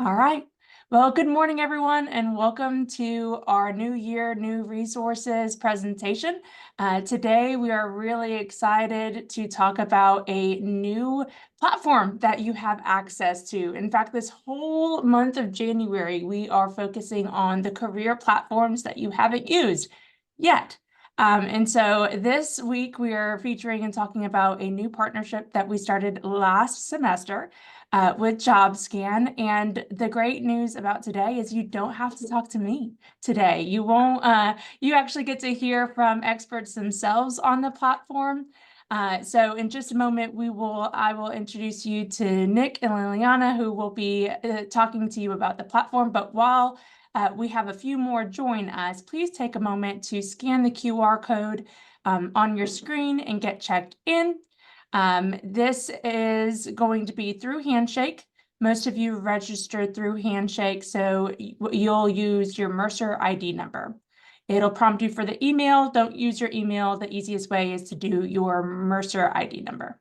All right. Well, good morning, everyone, and welcome to our New Year, New Resources presentation. Today, we are really excited to talk about a new platform that you have access to. In fact, this whole month of January, we are focusing on the career platforms that you haven't used yet. And so this week, we are featuring and talking about a new partnership that we started last semester with JobScan. And the great news about today is you don't have to talk to me today. You won't, you actually get to hear from experts themselves on the platform. So in just a moment, I will introduce you to Nick and Liliana, who will be talking to you about the platform. But while we have a few more join us, please take a moment to scan the QR code on your screen and get checked in. This is going to be through Handshake. Most of you registered through Handshake, so you'll use your Mercer ID number. It'll prompt you for the email. Don't use your email. The easiest way is to do your Mercer ID number.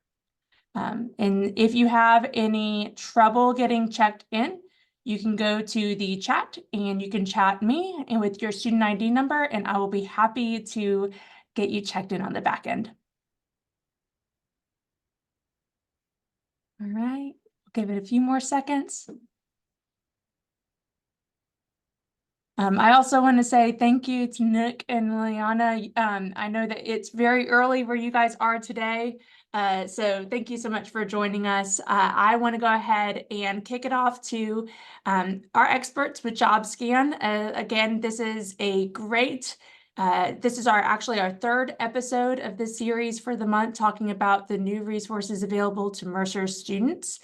And if you have any trouble getting checked in, you can go to the chat and you can chat me and with your student ID number, and I will be happy to get you checked in on the back end. All right, give it a few more seconds. I also want to say thank you to Nick and Liliana. I know that it's very early where you guys are today, so thank you so much for joining us. I want to go ahead and kick it off to our experts with JobScan. Again, this is a great this is actually our third episode of this series for the month, talking about the new resources available to Mercer students.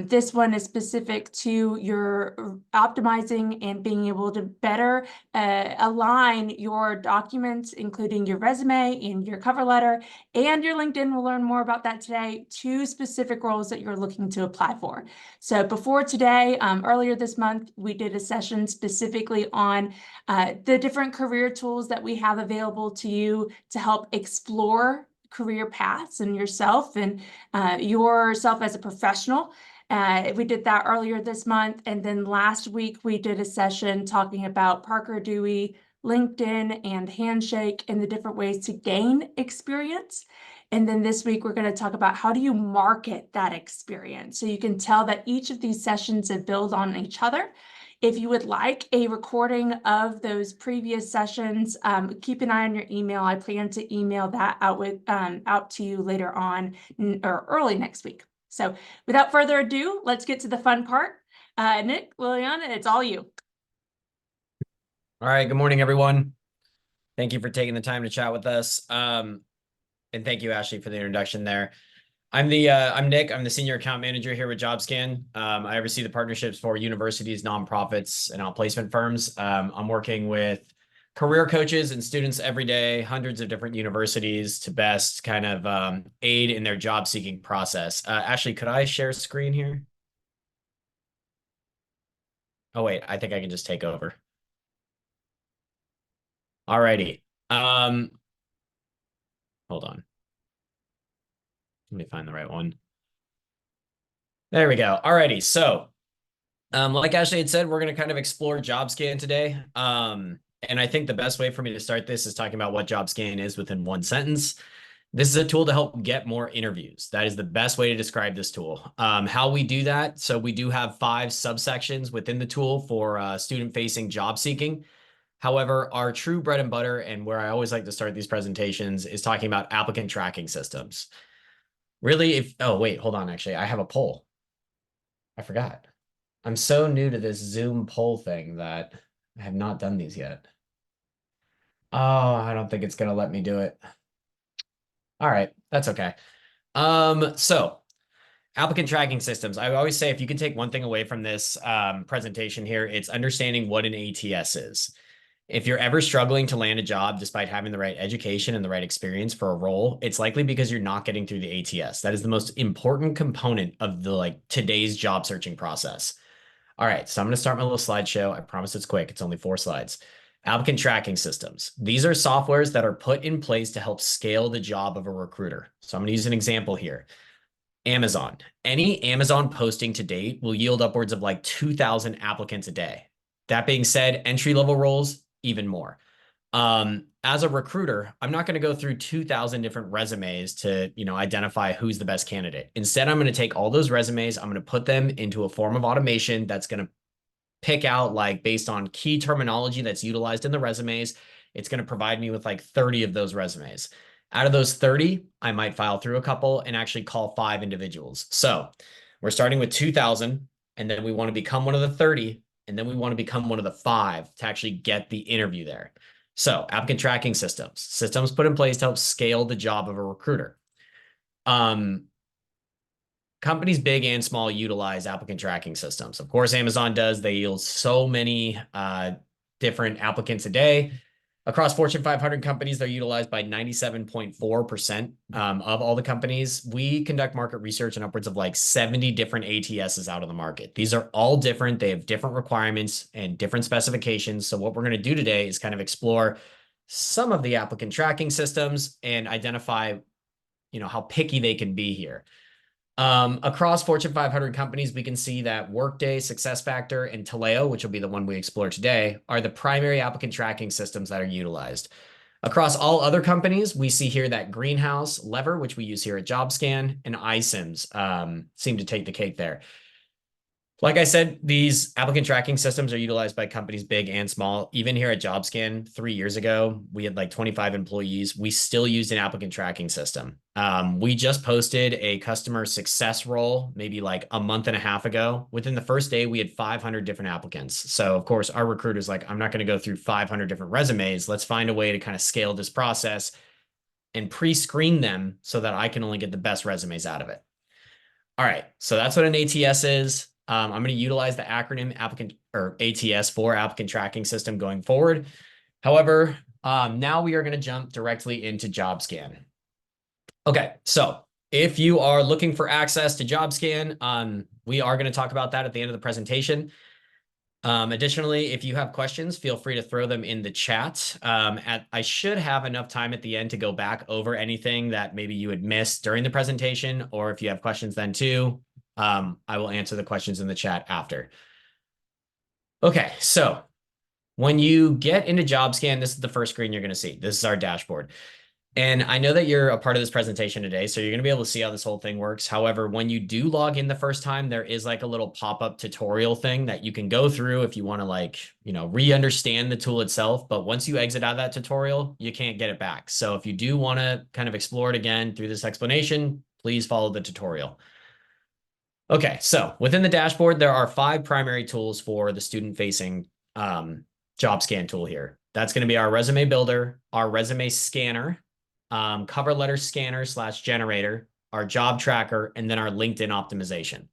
This one is specific to your optimizing and being able to better align your documents, including your resume and your cover letter and your LinkedIn. We'll learn more about that today, to specific roles that you're looking to apply for. So before today, earlier this month, we did a session specifically on the different career tools that we have available to you to help explore career paths and yourself as a professional. We did that earlier this month. And then last week, we did a session talking about ParkerDewey, LinkedIn, and Handshake, and the different ways to gain experience. And then this week, we're going to talk about how do you market that experience. So you can tell that each of these sessions have built on each other. If you would like a recording of those previous sessions, keep an eye on your email. I plan to email that out to you later on or early next week. So without further ado, let's get to the fun part. Nick, Liliana, it's all you. All right. Good morning, everyone. Thank you for taking the time to chat with us. And thank you, Ashley, for the introduction there. I'm Nick. I'm the senior account manager here with JobScan. I oversee the partnerships for universities, nonprofits, and outplacement firms. I'm working with career coaches and students every day, hundreds of different universities, to best kind of aid in their job seeking process. Ashley, could I share screen here? Oh, wait, I think I can just take over. All righty. Hold on. Let me find the right one. There we go. All righty. So, like Ashley had said, we're going to kind of explore JobScan today. And I think the best way for me to start this is talking about what JobScan is within one sentence. This is a tool to help get more interviews. That is the best way to describe this tool. How we do that. So we do have 5 subsections within the tool for student-facing job seeking. However, our true bread and butter, and where I always like to start these presentations, is talking about applicant tracking systems. Really, oh, wait, hold on. Actually, I have a poll. I forgot. I'm so new to this Zoom poll thing that I have not done these yet. Oh, I don't think it's going to let me do it. All right, that's okay. So applicant tracking systems. I always say if you can take one thing away from this presentation here, it's understanding what an ATS is. If you're ever struggling to land a job despite having the right education and the right experience for a role, it's likely because you're not getting through the ATS. That is the most important component of today's job searching process. All right, so I'm going to start my little slideshow. I promise it's quick. It's only 4 slides. Applicant tracking systems. These are softwares that are put in place to help scale the job of a recruiter. So I'm going to use an example here. Amazon. Any Amazon posting to date will yield upwards of like 2,000 applicants a day. That being said, entry-level roles, even more. As a recruiter, I'm not going to go through 2,000 different resumes to, identify who's the best candidate. Instead, I'm going to take all those resumes, I'm going to put them into a form of automation that's going to pick out, like, based on key terminology that's utilized in the resumes. It's going to provide me with like 30 of those resumes. Out of those 30, I might file through a couple and actually call 5 individuals. So we're starting with 2,000, and then we want to become one of the 30, and then we want to become one of the 5 to actually get the interview there. So applicant tracking systems put in place to help scale the job of a recruiter. Companies big and small utilize applicant tracking systems. Of course, Amazon does. They yield so many different applicants a day. Across Fortune 500 companies, they're utilized by 97.4% of all the companies. We conduct market research in upwards of like 70 different ATSs out of the market. These are all different. They have different requirements and different specifications. So what we're going to do today is kind of explore some of the applicant tracking systems and identify, how picky they can be here. Across Fortune 500 companies, we can see that Workday, SuccessFactors, and Taleo, which will be the one we explore today, are the primary applicant tracking systems that are utilized. Across all other companies, we see here that Greenhouse, Lever, which we use here at JobScan, and iCIMS seem to take the cake there. Like I said, these applicant tracking systems are utilized by companies big and small. Even here at JobScan 3 years ago, we had like 25 employees. We still used an applicant tracking system. We just posted a customer success role maybe like a month and a half ago. Within the first day, we had 500 different applicants. So of course, our recruiter's like, I'm not going to go through 500 different resumes. Let's find a way to kind of scale this process and pre-screen them so that I can only get the best resumes out of it. All right, so that's what an ATS is. I'm going to utilize the acronym ATS for applicant tracking system going forward. However, now we are going to jump directly into JobScan. Okay, so if you are looking for access to JobScan, we are going to talk about that at the end of the presentation. Additionally, if you have questions, feel free to throw them in the chat. I should have enough time at the end to go back over anything that maybe you had missed during the presentation, or if you have questions then too, I will answer the questions in the chat after. Okay, so when you get into JobScan, this is the first screen you're going to see. This is our dashboard. And I know that you're a part of this presentation today, so you're going to be able to see how this whole thing works. However, when you do log in the first time, there is like a little pop-up tutorial thing that you can go through if you want to like, re-understand the tool itself. But once you exit out of that tutorial, you can't get it back. So if you do want to kind of explore it again through this explanation, please follow the tutorial. Okay, so within the dashboard, there are 5 primary tools for the student-facing JobScan tool here. That's going to be our resume builder, our resume scanner, cover letter scanner / generator, our job tracker, and then our LinkedIn optimization.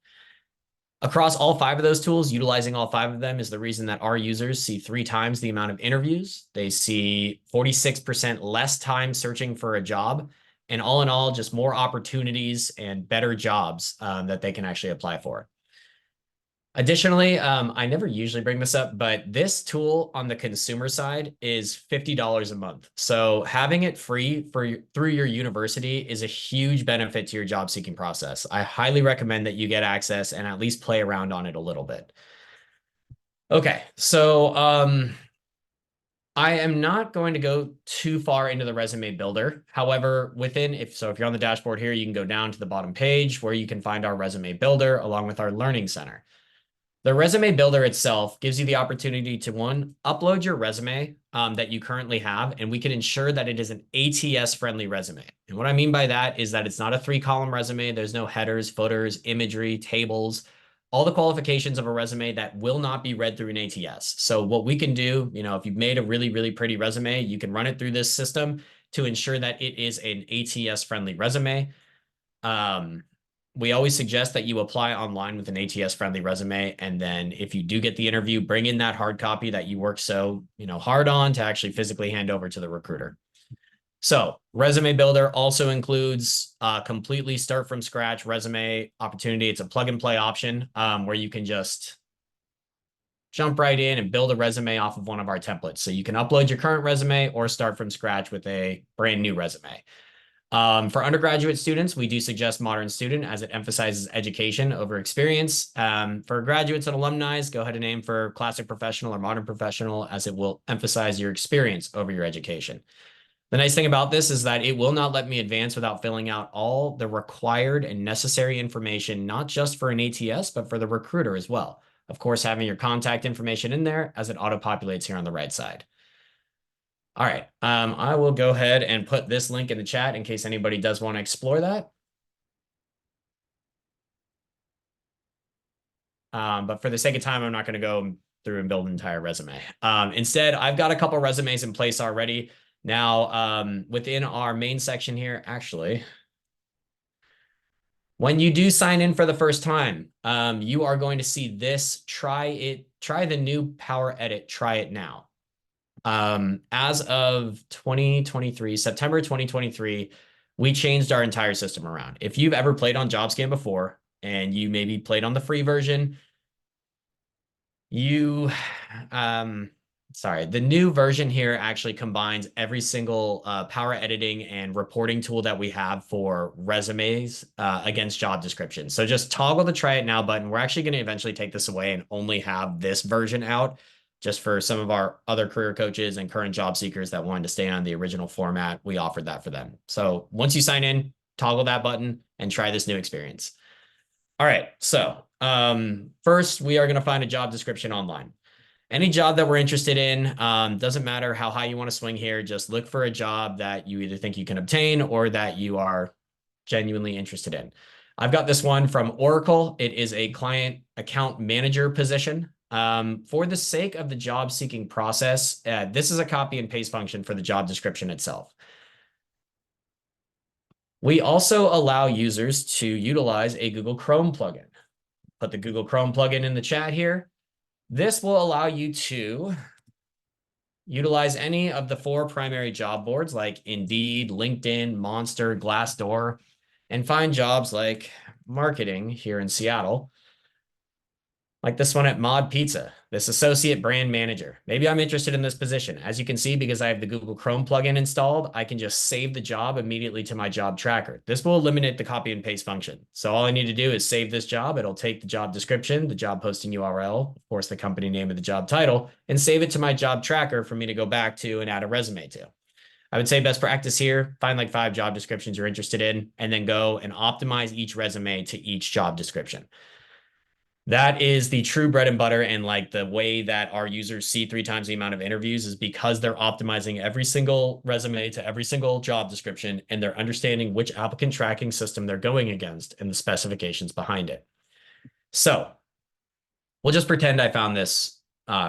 Across all 5 of those tools, utilizing all 5 of them is the reason that our users see 3 times the amount of interviews. They see 46% less time searching for a job. And all in all, just more opportunities and better jobs that they can actually apply for. Additionally, I never usually bring this up, but this tool on the consumer side is $50 a month. So having it free through your university is a huge benefit to your job seeking process. I highly recommend that you get access and at least play around on it a little bit. Okay, so I am not going to go too far into the resume builder. However, if you're on the dashboard here, you can go down to the bottom page where you can find our resume builder along with our learning center. The resume builder itself gives you the opportunity to, 1, upload your resume that you currently have, and we can ensure that it is an ATS-friendly resume. And what I mean by that is that it's not a 3-column resume. There's no headers, footers, imagery, tables, all the qualifications of a resume that will not be read through an ATS. So what we can do, if you've made a really, really pretty resume, you can run it through this system to ensure that it is an ATS-friendly resume. We always suggest that you apply online with an ATS-friendly resume. And then if you do get the interview, bring in that hard copy that you worked so hard on to actually physically hand over to the recruiter. So resume builder also includes a completely start from scratch resume opportunity. It's a plug and play option where you can just jump right in and build a resume off of one of our templates. So you can upload your current resume or start from scratch with a brand new resume. For undergraduate students, we do suggest Modern Student as it emphasizes education over experience. For graduates and alumni, go ahead and aim for Classic Professional or Modern Professional as it will emphasize your experience over your education. The nice thing about this is that it will not let me advance without filling out all the required and necessary information, not just for an ATS, but for the recruiter as well. Of course, having your contact information in there as it auto-populates here on the right side. All right, I will go ahead and put this link in the chat in case anybody does want to explore that. But for the sake of time, I'm not going to go through and build an entire resume. Instead, I've got a couple resumes in place already. Now, within our main section here, actually, when you do sign in for the first time, you are going to see this. Try the new Power Edit, try it now. As of 2023, September 2023, we changed our entire system around. If you've ever played on JobScan before and you maybe played on the free version, the new version here actually combines every single power editing and reporting tool that we have for resumes against job descriptions. So just toggle the try it now button. We're actually going to eventually take this away and only have this version out just for some of our other career coaches and current job seekers that wanted to stay on the original format. We offered that for them. So once you sign in, toggle that button and try this new experience. All right. So first, we are going to find a job description online. Any job that we're interested in, doesn't matter how high you want to swing here. Just look for a job that you either think you can obtain or that you are genuinely interested in. I've got this one from Oracle. It is a client account manager position. For the sake of the job seeking process, this is a copy and paste function for the job description itself. We also allow users to utilize a Google Chrome plugin. Put the Google Chrome plugin in the chat here. This will allow you to utilize any of the 4 primary job boards like Indeed, LinkedIn, Monster, Glassdoor, and find jobs like marketing here in Seattle, like this one at Mod Pizza, this associate brand manager. Maybe I'm interested in this position. As you can see, because I have the Google Chrome plugin installed, I can just save the job immediately to my job tracker. This will eliminate the copy and paste function. So all I need to do is save this job. It'll take the job description, the job posting URL, of course, the company name of the job title, and save it to my job tracker for me to go back to and add a resume to. I would say best practice here, find like 5 job descriptions you're interested in, and then go and optimize each resume to each job description. That is the true bread and butter, and like the way that our users see 3 times the amount of interviews is because they're optimizing every single resume to every single job description, and they're understanding which applicant tracking system they're going against and the specifications behind it. So we'll just pretend I found this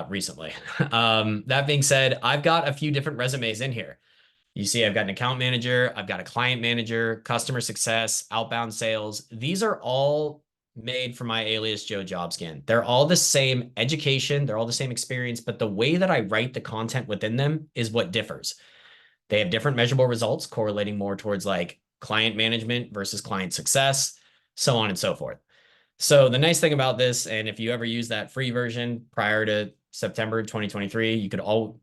recently. That being said, I've got a few different resumes in here. You see, I've got an account manager, I've got a client manager, customer success, outbound sales. These are all made for my alias Joe JobScan. They're all the same education, they're all the same experience, but the way that I write the content within them is what differs. They have different measurable results correlating more towards like client management versus client success, so on and so forth. So the nice thing about this, and if you ever use that free version prior to September 2023,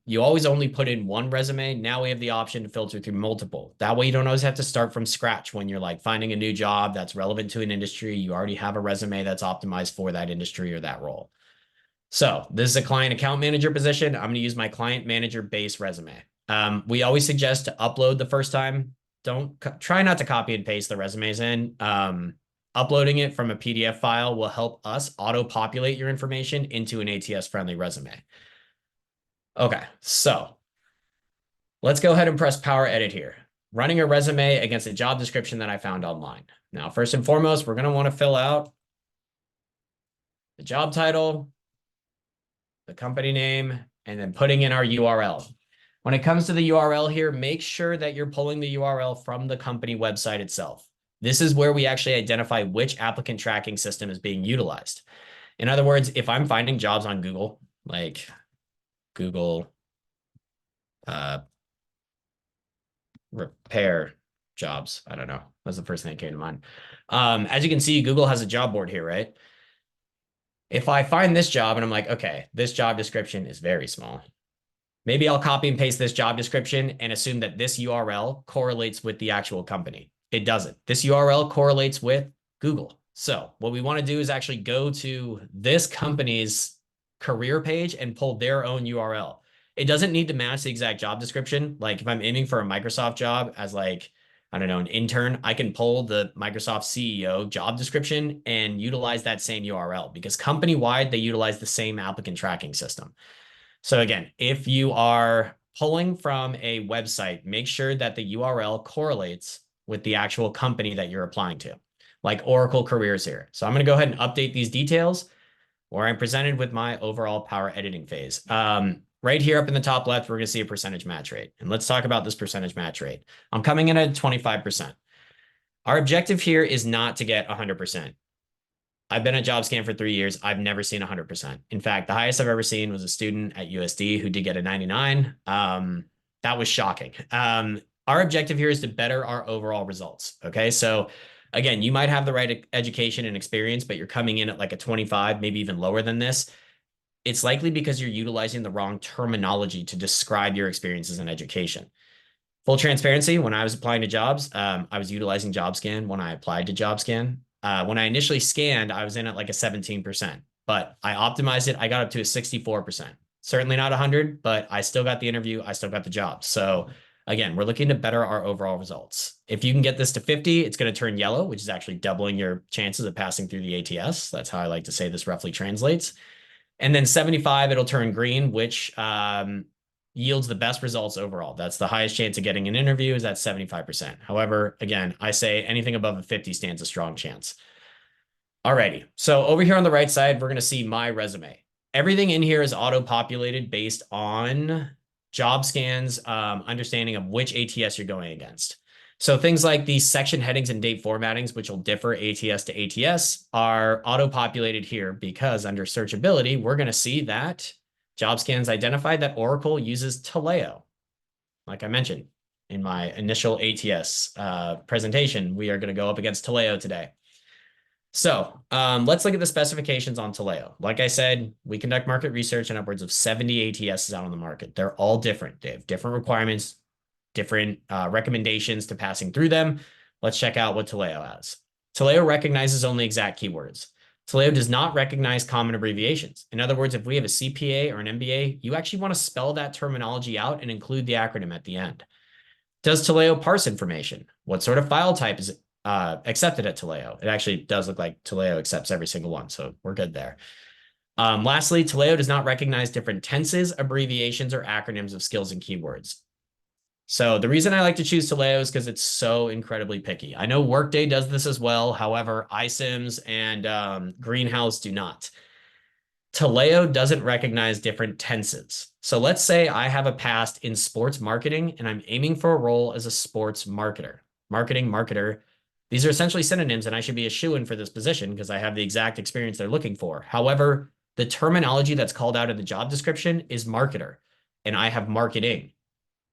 you always only put in 1 resume. Now we have the option to filter through multiple. That way you don't always have to start from scratch when you're like finding a new job that's relevant to an industry. You already have a resume that's optimized for that industry or that role. So this is a client account manager position. I'm going to use my client manager base resume. We always suggest to upload the first time. Try not to copy and paste the resumes in. Uploading it from a PDF file will help us auto-populate your information into an ATS-friendly resume. Okay, so let's go ahead and press Power Edit here. Running a resume against a job description that I found online. Now, first and foremost, we're going to want to fill out the job title, the company name, and then putting in our URL. When it comes to the URL here, make sure that you're pulling the URL from the company website itself. This is where we actually identify which applicant tracking system is being utilized. In other words, if I'm finding jobs on Google, like Google repair jobs, I don't know, that's the first thing that came to mind. As you can see, Google has a job board here, right? If I find this job and I'm like, okay, this job description is very small. Maybe I'll copy and paste this job description and assume that this URL correlates with the actual company. It doesn't. This URL correlates with Google. So what we want to do is actually go to this company's career page and pull their own URL. It doesn't need to match the exact job description. Like if I'm aiming for a Microsoft job as like, I don't know, an intern, I can pull the Microsoft CEO job description and utilize that same URL because company-wide, they utilize the same applicant tracking system. So again, if you are pulling from a website, make sure that the URL correlates with the actual company that you're applying to, like Oracle Careers here. So I'm going to go ahead and update these details where I'm presented with my overall power editing phase. Right here up in the top left, we're going to see a percentage match rate. And let's talk about this percentage match rate. I'm coming in at 25%. Our objective here is not to get 100%. I've been at JobScan for 3 years. I've never seen 100%. In fact, the highest I've ever seen was a student at USD who did get a 99. That was shocking. Our objective here is to better our overall results. Okay. So again, you might have the right education and experience, but you're coming in at like a 25, maybe even lower than this. It's likely because you're utilizing the wrong terminology to describe your experiences in education. Full transparency, when I was applying to jobs, I was utilizing JobScan when I applied to JobScan. When I initially scanned, I was in at like a 17%, but I optimized it. I got up to a 64%. Certainly not 100, but I still got the interview. I still got the job. So again, we're looking to better our overall results. If you can get this to 50, it's going to turn yellow, which is actually doubling your chances of passing through the ATS. That's how I like to say this roughly translates. And then 75, it'll turn green, which yields the best results overall. That's the highest chance of getting an interview is at 75%. However, again, I say anything above a 50 stands a strong chance. Alrighty. So over here on the right side, we're going to see my resume. Everything in here is auto-populated based on JobScan's understanding of which ATS you're going against. So things like these section headings and date formattings, which will differ ATS to ATS, are auto-populated here because under searchability, we're going to see that JobScan's identified that Oracle uses Taleo. Like I mentioned in my initial ATS presentation, we are going to go up against Taleo today. So let's look at the specifications on Taleo. Like I said, we conduct market research on upwards of 70 ATSs out on the market. They're all different. They have different requirements, different recommendations to passing through them. Let's check out what Taleo has. Taleo recognizes only exact keywords. Taleo does not recognize common abbreviations. In other words, if we have a CPA or an MBA, you actually want to spell that terminology out and include the acronym at the end. Does Taleo parse information? What sort of file type is accepted at Taleo? It actually does look like Taleo accepts every single one, so we're good there. Lastly, Taleo does not recognize different tenses, abbreviations, or acronyms of skills and keywords. So the reason I like to choose Taleo is because it's so incredibly picky. I know Workday does this as well. However, iCIMS and Greenhouse do not. Taleo doesn't recognize different tenses. So let's say I have a past in sports marketing and I'm aiming for a role as a sports marketer. Marketing, marketer. These are essentially synonyms and I should be a shoo-in for this position because I have the exact experience they're looking for. However, the terminology that's called out in the job description is marketer and I have marketing.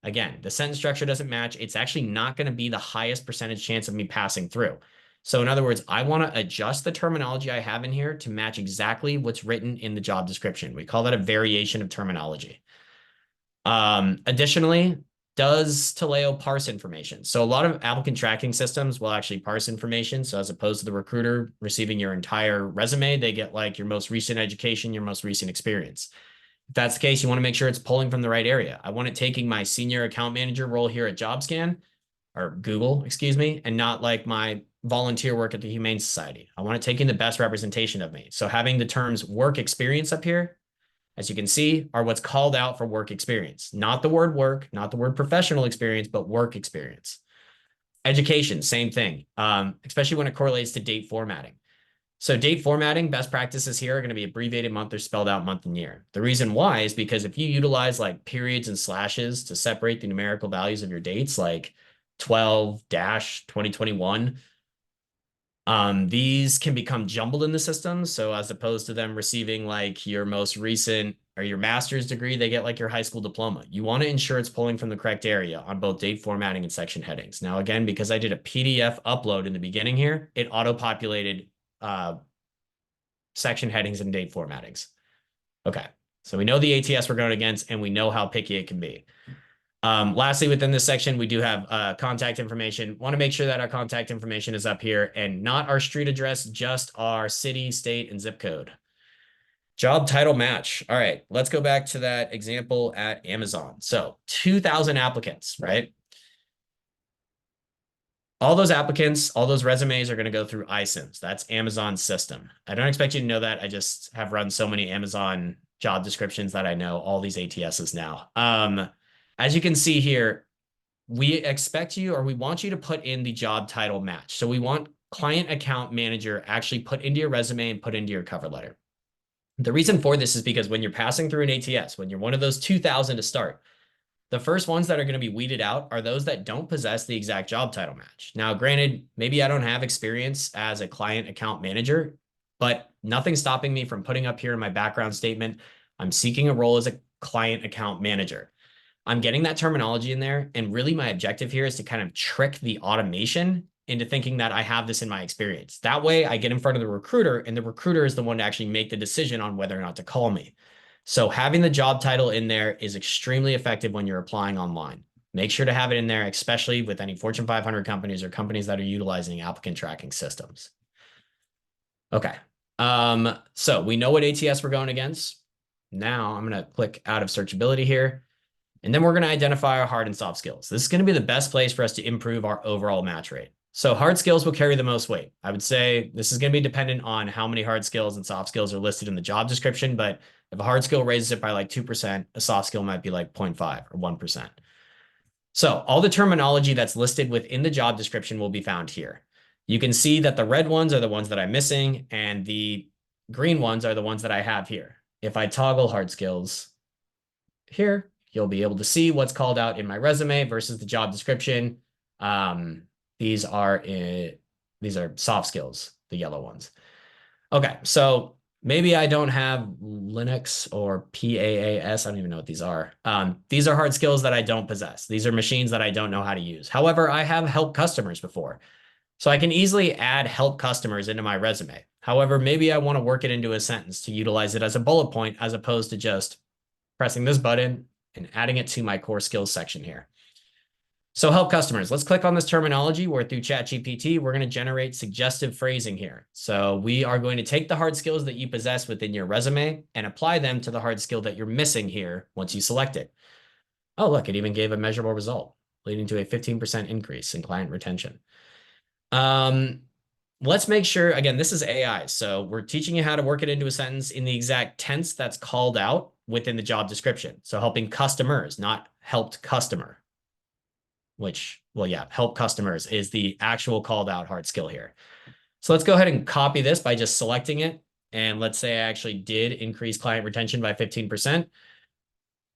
Again, the sentence structure doesn't match. It's actually not going to be the highest percentage chance of me passing through. So in other words, I want to adjust the terminology I have in here to match exactly what's written in the job description. We call that a variation of terminology. Additionally, does Taleo parse information? So a lot of applicant tracking systems will actually parse information. So as opposed to the recruiter receiving your entire resume, they get like your most recent education, your most recent experience. If that's the case, you want to make sure it's pulling from the right area. I want it taking my senior account manager role here at JobScan or Google, excuse me, and not like my volunteer work at the Humane Society. I want it taking the best representation of me. So having the terms work experience up here, as you can see, are what's called out for work experience, not the word work, not the word professional experience, but work experience. Education, same thing, especially when it correlates to date formatting. So date formatting, best practices here are going to be abbreviated month or spelled out month and year. The reason why is because if you utilize like periods and slashes to separate the numerical values of your dates, like 12-2021, these can become jumbled in the system. So as opposed to them receiving like your most recent or your master's degree, they get like your high school diploma. You want to ensure it's pulling from the correct area on both date formatting and section headings. Now, again, because I did a PDF upload in the beginning here, it auto-populated section headings and date formattings. Okay, So we know the ATS we're going against, and we know how picky it can be. Lastly, within this section, we do have contact information. Want to make sure that our contact information is up here and not our street address, just our city, state, and zip code. Job title match. All right, let's go back to that example at Amazon. So 2,000 applicants, right? All those applicants, all those resumes are going to go through iCIMS. That's Amazon's system. I don't expect you to know that. I just have run so many Amazon job descriptions that I know all these ATSs now. As you can see here, we expect you, or we want you to put in the job title match. So we want client account manager actually put into your resume and put into your cover letter. The reason for this is because when you're passing through an ATS, when you're one of those 2,000 to start, the first ones that are going to be weeded out are those that don't possess the exact job title match. Now, granted, maybe I don't have experience as a client account manager, but nothing's stopping me from putting up here in my background statement, I'm seeking a role as a client account manager. I'm getting that terminology in there. And really my objective here is to kind of trick the automation into thinking that I have this in my experience. That way I get in front of the recruiter, and the recruiter is the one to actually make the decision on whether or not to call me. So having the job title in there is extremely effective when you're applying online. Make sure to have it in there, especially with any Fortune 500 companies or companies that are utilizing applicant tracking systems. Okay. So we know what ATS we're going against. Now I'm going to click out of searchability here. And then we're going to identify our hard and soft skills. This is going to be the best place for us to improve our overall match rate. So hard skills will carry the most weight. I would say this is going to be dependent on how many hard skills and soft skills are listed in the job description. But if a hard skill raises it by like 2%, a soft skill might be like 0.5 or 1%. So all the terminology that's listed within the job description will be found here. You can see that the red ones are the ones that I'm missing, and the green ones are the ones that I have here. If I toggle hard skills here, you'll be able to see what's called out in my resume versus the job description. These are soft skills, the yellow ones. Okay, so maybe I don't have Linux or PAAS. I don't even know what these are. These are hard skills that I don't possess. These are machines that I don't know how to use. However, I have helped customers before. So I can easily add help customers into my resume. However, maybe I want to work it into a sentence to utilize it as a bullet point, as opposed to just pressing this button and adding it to my core skills section here. So help customers. Let's click on this terminology where through ChatGPT, we're going to generate suggestive phrasing here. So we are going to take the hard skills that you possess within your resume and apply them to the hard skill that you're missing here once you select it. Oh, look, it even gave a measurable result, leading to a 15% increase in client retention. Let's make sure, again, this is AI. So we're teaching you how to work it into a sentence in the exact tense that's called out within the job description. So helping customers, not helped customer, which, well, yeah, help customers is the actual called out hard skill here. So let's go ahead and copy this by just selecting it. And let's say I actually did increase client retention by 15%.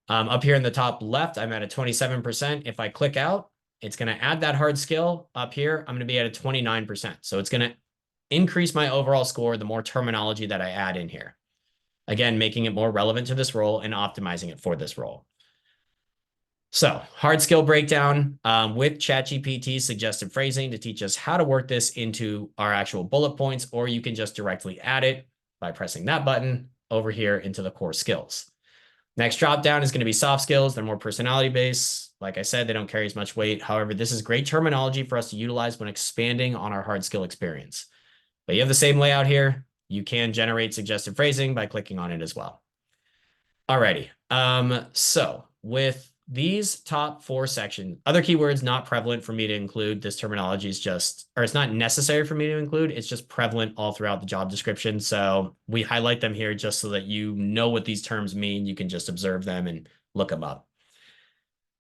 Up here in the top left, I'm at a 27%. If I click out, it's going to add that hard skill up here. I'm going to be at a 29%. So it's going to increase my overall score the more terminology that I add in here. Again, making it more relevant to this role and optimizing it for this role. So hard skill breakdown with ChatGPT's suggestive phrasing to teach us how to work this into our actual bullet points, or you can just directly add it by pressing that button over here into the core skills. Next drop down is going to be soft skills. They're more personality based. Like I said, they don't carry as much weight. However, this is great terminology for us to utilize when expanding on our hard skill experience. But you have the same layout here. You can generate suggestive phrasing by clicking on it as well. Alrighty. So with these top 4 sections, other keywords not prevalent for me to include. This terminology is just, or it's not necessary for me to include. It's just prevalent all throughout the job description. So we highlight them here just so that you know what these terms mean. You can just observe them and look them up.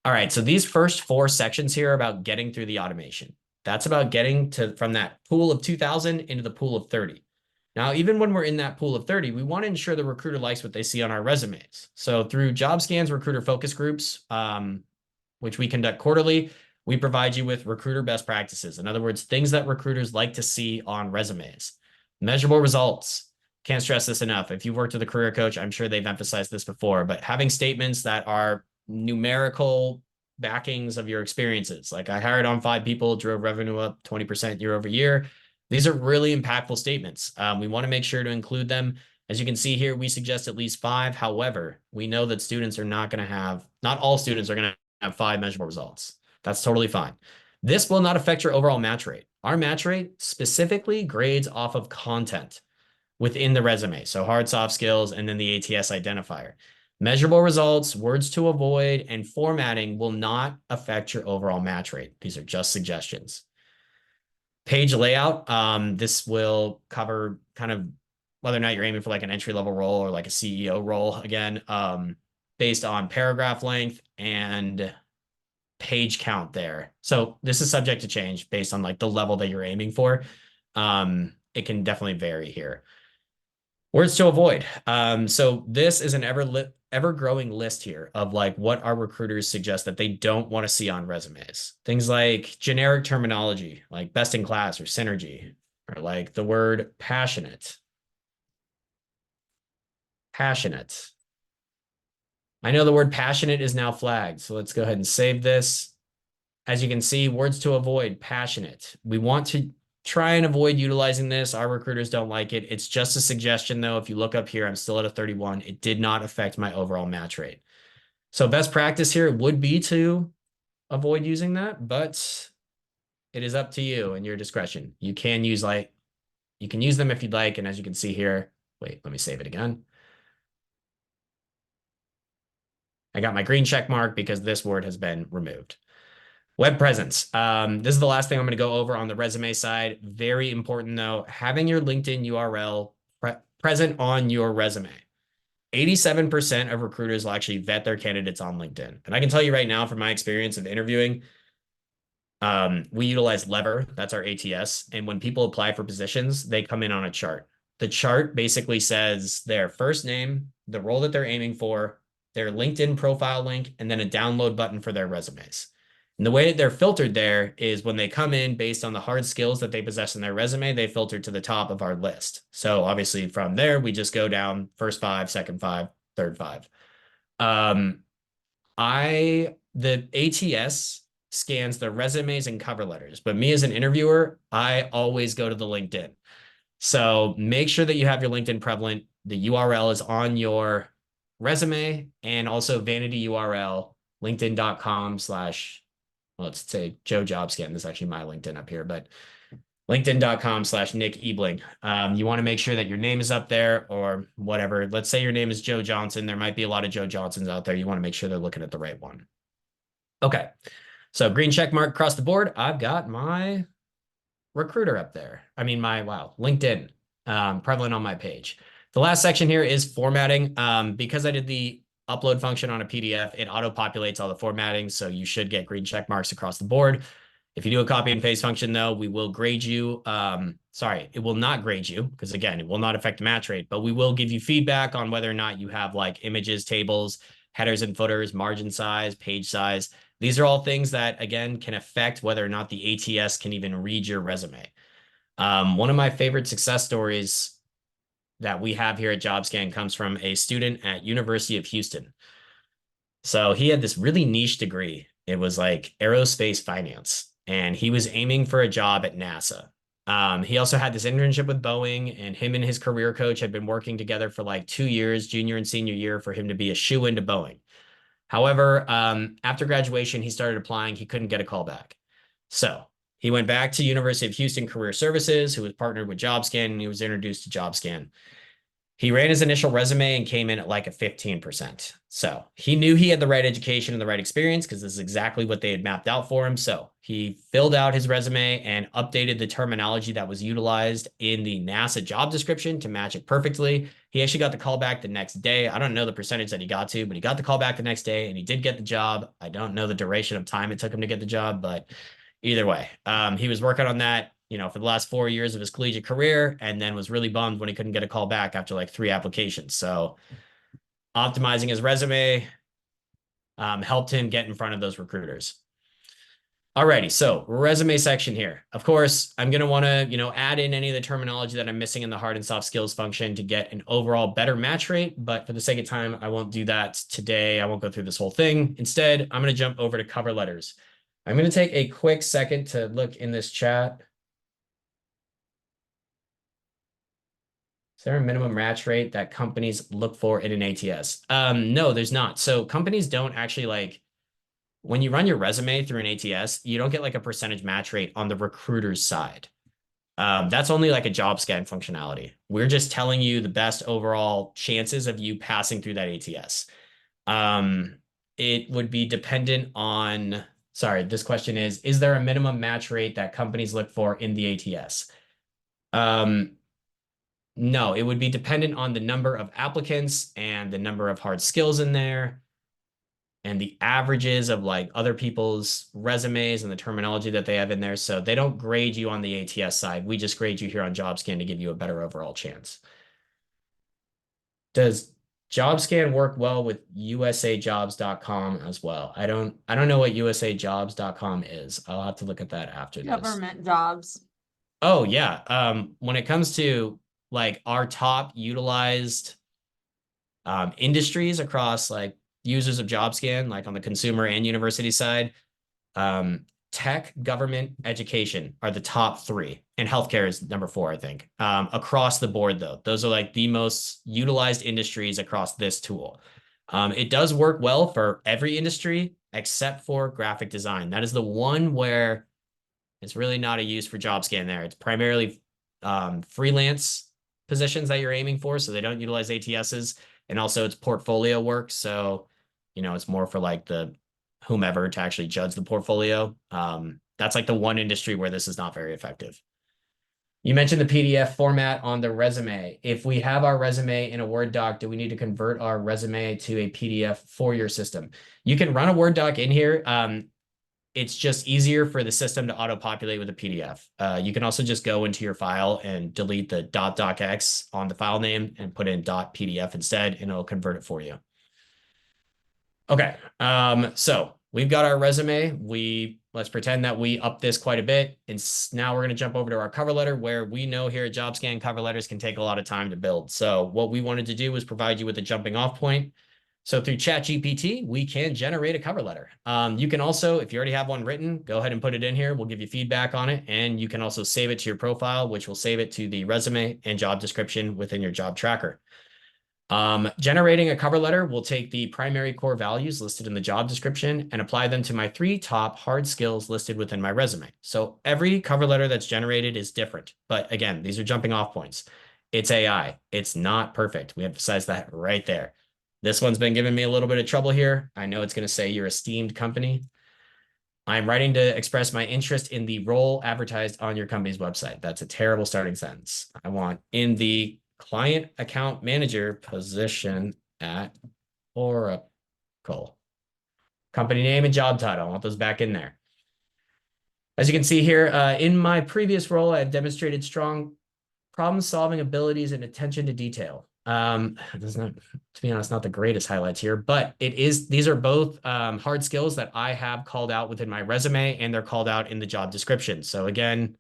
All right. So these first 4 sections here are about getting through the automation. That's about getting from that pool of 2,000 into the pool of 30. Now, even when we're in that pool of 30, we want to ensure the recruiter likes what they see on our resumes. So through JobScan's recruiter focus groups, which we conduct quarterly, we provide you with recruiter best practices. In other words, things that recruiters like to see on resumes. Measurable results. Can't stress this enough. If you've worked with a career coach, I'm sure they've emphasized this before, but having statements that are numerical backings of your experiences. Like I hired on 5 people, drove revenue up 20% year over year. These are really impactful statements. We want to make sure to include them. As you can see here, we suggest at least 5. However, we know that students are not going to have, not all students are going to have 5 measurable results. That's totally fine. This will not affect your overall match rate. Our match rate specifically grades off of content within the resume. So hard, soft skills, and then the ATS identifier. Measurable results, words to avoid, and formatting will not affect your overall match rate. These are just suggestions. Page layout. This will cover kind of whether or not you're aiming for like an entry-level role or like a CEO role again, based on paragraph length and page count there. So this is subject to change based on like the level that you're aiming for. It can definitely vary here. Words to avoid. So this is an ever-growing list here of like what our recruiters suggest that they don't want to see on resumes. Things like generic terminology, like best in class or synergy, or like the word passionate. Passionate. I know the word passionate is now flagged, so let's go ahead and save this. As you can see, words to avoid, passionate. We want to try and avoid utilizing this. Our recruiters don't like it. It's just a suggestion though. If you look up here, I'm still at a 31. It did not affect my overall match rate. So best practice here would be to avoid using that, but it is up to you and your discretion. You can use them if you'd like. And as you can see here, wait, let me save it again. I got my green check mark because this word has been removed. Web presence. This is the last thing I'm going to go over on the resume side. Very important though, having your LinkedIn URL present on your resume. 87% of recruiters will actually vet their candidates on LinkedIn. And I can tell you right now from my experience of interviewing, we utilize Lever, that's our ATS. And when people apply for positions, they come in on a chart. The chart basically says their first name, the role that they're aiming for, their LinkedIn profile link, and then a download button for their resumes. And the way they're filtered there is when they come in based on the hard skills that they possess in their resume, they filter to the top of our list. So obviously from there, we just go down first 5, second 5, third 5. The ATS scans the resumes and cover letters, but me as an interviewer, I always go to the LinkedIn. So make sure that you have your LinkedIn prevalent. The URL is on your resume and also vanity URL, linkedin.com/ let's say Joe Jobscan. This is actually my LinkedIn up here, but linkedin.com/Nick Ebling. You want to make sure that your name is up there or whatever. Let's say your name is Joe Johnson. There might be a lot of Joe Johnsons out there. You want to make sure they're looking at the right one. Okay. So green check mark across the board. I've got my recruiter up there. I mean, LinkedIn prevalent on my page. The last section here is formatting. Because I did the upload function on a PDF, it auto-populates all the formatting, so you should get green check marks across the board. If you do a copy and paste function, though, we will grade you. It will not grade you because, again, it will not affect the match rate, but we will give you feedback on whether or not you have like images, tables, headers and footers, margin size, page size. These are all things that, again, can affect whether or not the ATS can even read your resume. One of my favorite success stories that we have here at JobScan comes from a student at University of Houston. So he had this really niche degree. It was like aerospace finance, and he was aiming for a job at NASA. He also had this internship with Boeing, and him and his career coach had been working together for like 2 years, junior and senior year, for him to be a shoe-in to Boeing. However, after graduation, he started applying. He couldn't get a call back. So he went back to University of Houston Career Services, who was partnered with JobScan, and he was introduced to JobScan. He ran his initial resume and came in at like a 15%. So he knew he had the right education and the right experience because this is exactly what they had mapped out for him. So he filled out his resume and updated the terminology that was utilized in the NASA job description to match it perfectly. He actually got the call back the next day. I don't know the percentage that he got to, but he got the call back the next day and he did get the job. I don't know the duration of time it took him to get the job, but either way, he was working on that, for the last 4 years of his collegiate career, and then was really bummed when he couldn't get a call back after like 3 applications. So optimizing his resume helped him get in front of those recruiters. Alrighty, so resume section here. Of course, I'm going to want to, add in any of the terminology that I'm missing in the hard and soft skills function to get an overall better match rate. But for the sake of time, I won't do that today. I won't go through this whole thing. Instead, I'm going to jump over to cover letters. I'm going to take a quick second to look in this chat. Is there a minimum match rate that companies look for in an ATS? No, there's not. So companies don't actually like when you run your resume through an ATS, you don't get like a percentage match rate on the recruiter's side. That's only like a job scan functionality. We're just telling you the best overall chances of you passing through that ATS. It would be dependent on, sorry, this question is there a minimum match rate that companies look for in the ATS? No, it would be dependent on the number of applicants and the number of hard skills in there and the averages of like other people's resumes and the terminology that they have in there. So they don't grade you on the ATS side. We just grade you here on JobScan to give you a better overall chance. Does JobScan work well with usajobs.com as well? I don't know what usajobs.com is. I'll have to look at that after this. Government jobs. Oh yeah. When it comes to like our top utilized industries across like users of JobScan, like on the consumer and university side, tech, government, education are the top three, and healthcare is number four, I think. Across the board, though, those are like the most utilized industries across this tool. It does work well for every industry except for graphic design. That is the one where it's really not a use for JobScan there. It's primarily freelance positions that you're aiming for, so they don't utilize ATSs, and also it's portfolio work, so it's more for like the whomever to actually judge the portfolio. That's like the one industry where this is not very effective. You mentioned the PDF format on the resume. If we have our resume in a Word doc, do we need to convert our resume to a PDF for your system? You can run a Word doc in here. It's just easier for the system to auto-populate with a PDF. You can also just go into your file and delete the .docx on the file name and put in .pdf instead, and it'll convert it for you. Okay, so we've got our resume. Let's pretend that we up this quite a bit. And now we're going to jump over to our cover letter, where we know here at JobScan cover letters can take a lot of time to build. So what we wanted to do was provide you with a jumping off point. So through ChatGPT, we can generate a cover letter. You can also, if you already have one written, go ahead and put it in here. We'll give you feedback on it. And you can also save it to your profile, which will save it to the resume and job description within your job tracker. Generating a cover letter will take the primary core values listed in the job description and apply them to my 3 top hard skills listed within my resume. So every cover letter that's generated is different. But again, these are jumping off points. It's AI. It's not perfect. We emphasize that right there. This one's been giving me a little bit of trouble here. I know it's going to say your esteemed company. I'm writing to express my interest in the role advertised on your company's website. That's a terrible starting sentence. I want in the client account manager position at Oracle. Company name and job title. I want those back in there. As you can see here, in my previous role, I've demonstrated strong problem-solving abilities and attention to detail. Does not, to be honest, not the greatest highlights here, but these are both hard skills that I have called out within my resume, and they're called out in the job description. So again,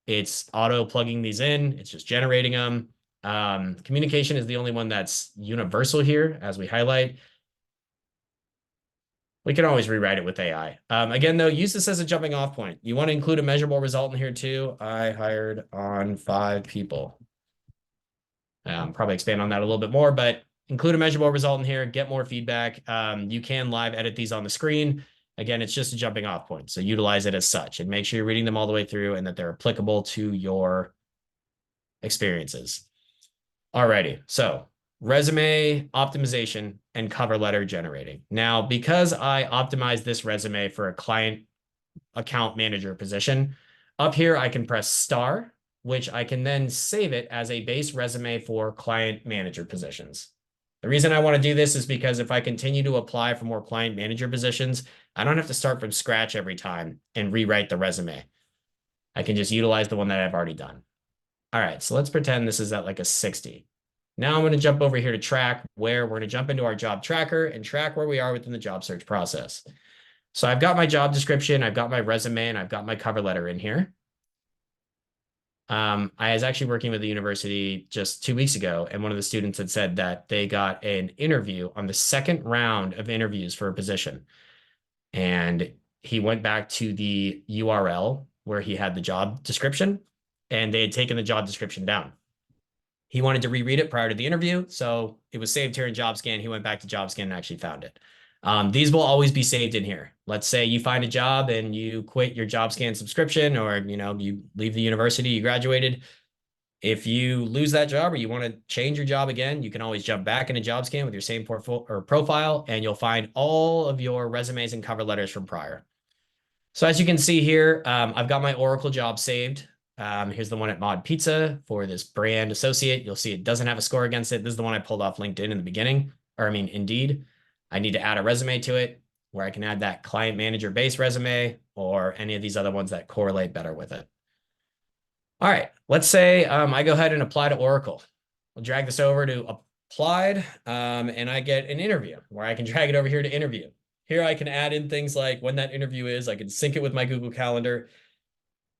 it's auto plugging these in. It's just generating them. Communication is the only one that's universal here, as we highlight. We can always rewrite it with AI. Again, though, use this as a jumping off point. You want to include a measurable result in here too. I hired on 5 people. Probably expand on that a little bit more, but include a measurable result in here, get more feedback. You can live edit these on the screen. Again, it's just a jumping off point. So utilize it as such and make sure you're reading them all the way through and that they're applicable to your experiences. Alrighty, so resume optimization and cover letter generating. Now, because I optimized this resume for a client account manager position, up here I can press star, which I can then save it as a base resume for client manager positions. The reason I want to do this is because if I continue to apply for more client manager positions, I don't have to start from scratch every time and rewrite the resume. I can just utilize the one that I've already done. All right, so let's pretend this is at like a 60. Now I'm going to jump over here to track, where we're going to jump into our job tracker and track where we are within the job search process. So I've got my job description, I've got my resume, and I've got my cover letter in here. I was actually working with the university just 2 weeks ago, and one of the students had said that they got an interview on the second round of interviews for a position. And he went back to the URL where he had the job description, and they had taken the job description down. He wanted to reread it prior to the interview, so it was saved here in JobScan. He went back to JobScan and actually found it. These will always be saved in here. Let's say you find a job and you quit your JobScan subscription, or you leave the university, you graduated. If you lose that job or you want to change your job again, you can always jump back into JobScan with your same portfolio or profile, and you'll find all of your resumes and cover letters from prior. So as you can see here, I've got my Oracle job saved. Here's the one at Mod Pizza for this brand associate. You'll see it doesn't have a score against it. This is the one I pulled off LinkedIn in the beginning, or I mean, Indeed. I need to add a resume to it where I can add that client manager base resume or any of these other ones that correlate better with it. All right, let's say I go ahead and apply to Oracle. I'll drag this over to applied, and I get an interview where I can drag it over here to interview. Here I can add in things like when that interview is. I can sync it with my Google Calendar,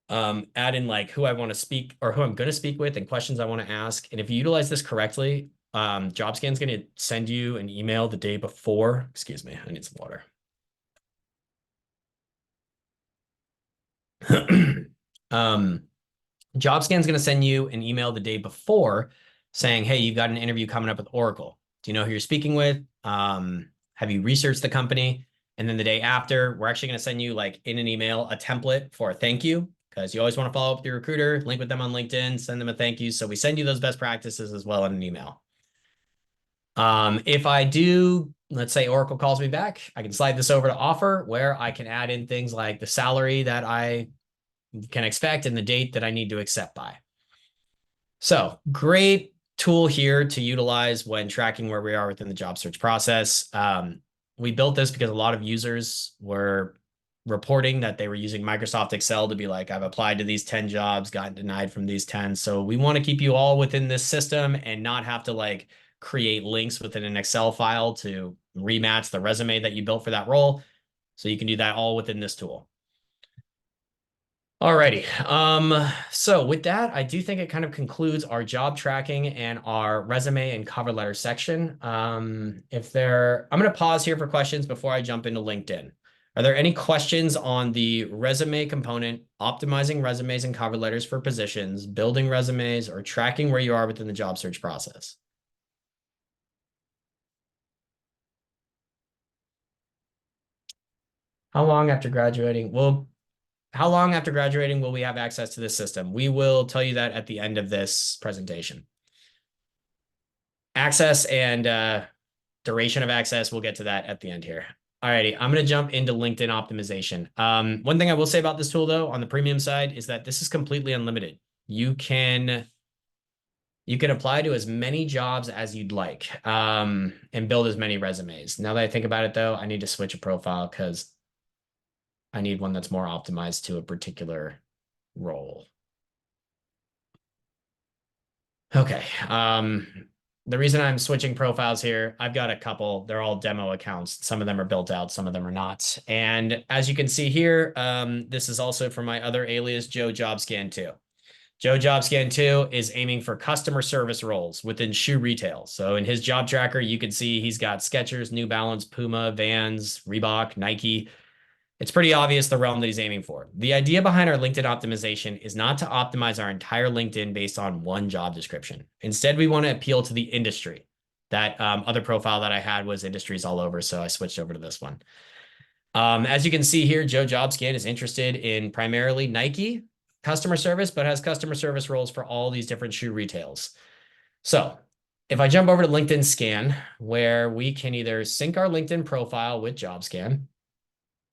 add in like who I want to speak or who I'm going to speak with and questions I want to ask. And if you utilize this correctly, JobScan is going to send you an email the day before. Excuse me, I need some water. JobScan is going to send you an email the day before saying, hey, you've got an interview coming up with Oracle. Do you know who you're speaking with? Have you researched the company? And then the day after, we're actually going to send you like in an email, a template for a thank you, because you always want to follow up with your recruiter, link with them on LinkedIn, send them a thank you. So we send you those best practices as well in an email. If I do, let's say Oracle calls me back, I can slide this over to offer where I can add in things like the salary that I can expect and the date that I need to accept by. So great tool here to utilize when tracking where we are within the job search process. We built this because a lot of users were reporting that they were using Microsoft Excel to be like, I've applied to these 10 jobs, gotten denied from these 10. So we want to keep you all within this system and not have to like create links within an Excel file to rematch the resume that you built for that role. So you can do that all within this tool. Alrighty. So with that, I do think it kind of concludes our job tracking and our resume and cover letter section. I'm going to pause here for questions before I jump into LinkedIn. Are there any questions on the resume component, optimizing resumes and cover letters for positions, building resumes, or tracking where you are within the job search process? How long after graduating? How long after graduating will we have access to this system? We will tell you that at the end of this presentation. Access and duration of access, we'll get to that at the end here. Alrighty, I'm going to jump into LinkedIn optimization. One thing I will say about this tool, though, on the premium side, is that this is completely unlimited. You can apply to as many jobs as you'd like and build as many resumes. Now that I think about it, though, I need to switch a profile because I need one that's more optimized to a particular role. Okay. The reason I'm switching profiles here, I've got a couple. They're all demo accounts. Some of them are built out, some of them are not. And as you can see here, this is also for my other alias, Joe JobScan 2. Joe JobScan 2 is aiming for customer service roles within shoe retail. So in his job tracker, you can see he's got Skechers, New Balance, Puma, Vans, Reebok, Nike. It's pretty obvious the realm that he's aiming for. The idea behind our LinkedIn optimization is not to optimize our entire LinkedIn based on one job description. Instead, we want to appeal to the industry. That other profile that I had was industries all over, so I switched over to this one. As you can see here, Joe JobScan is interested in primarily Nike customer service, but has customer service roles for all these different shoe retails. So if I jump over to LinkedIn Scan, where we can either sync our LinkedIn profile with JobScan,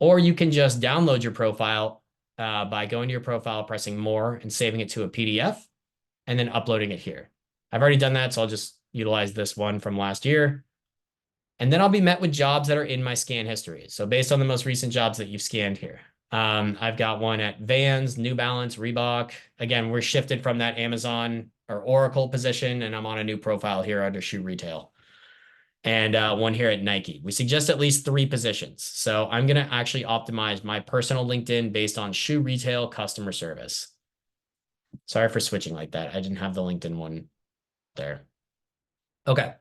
or you can just download your profile by going to your profile, pressing more and saving it to a PDF and then uploading it here. I've already done that, so I'll just utilize this one from last year. And then I'll be met with jobs that are in my scan history. So based on the most recent jobs that you've scanned here, I've got one at Vans, New Balance, Reebok. Again, we're shifted from that Amazon or Oracle position, and I'm on a new profile here under shoe retail. And one here at Nike. We suggest at least 3 positions. So I'm going to actually optimize my personal LinkedIn based on shoe retail customer service. Sorry for switching like that. I didn't have the LinkedIn one there. Okay.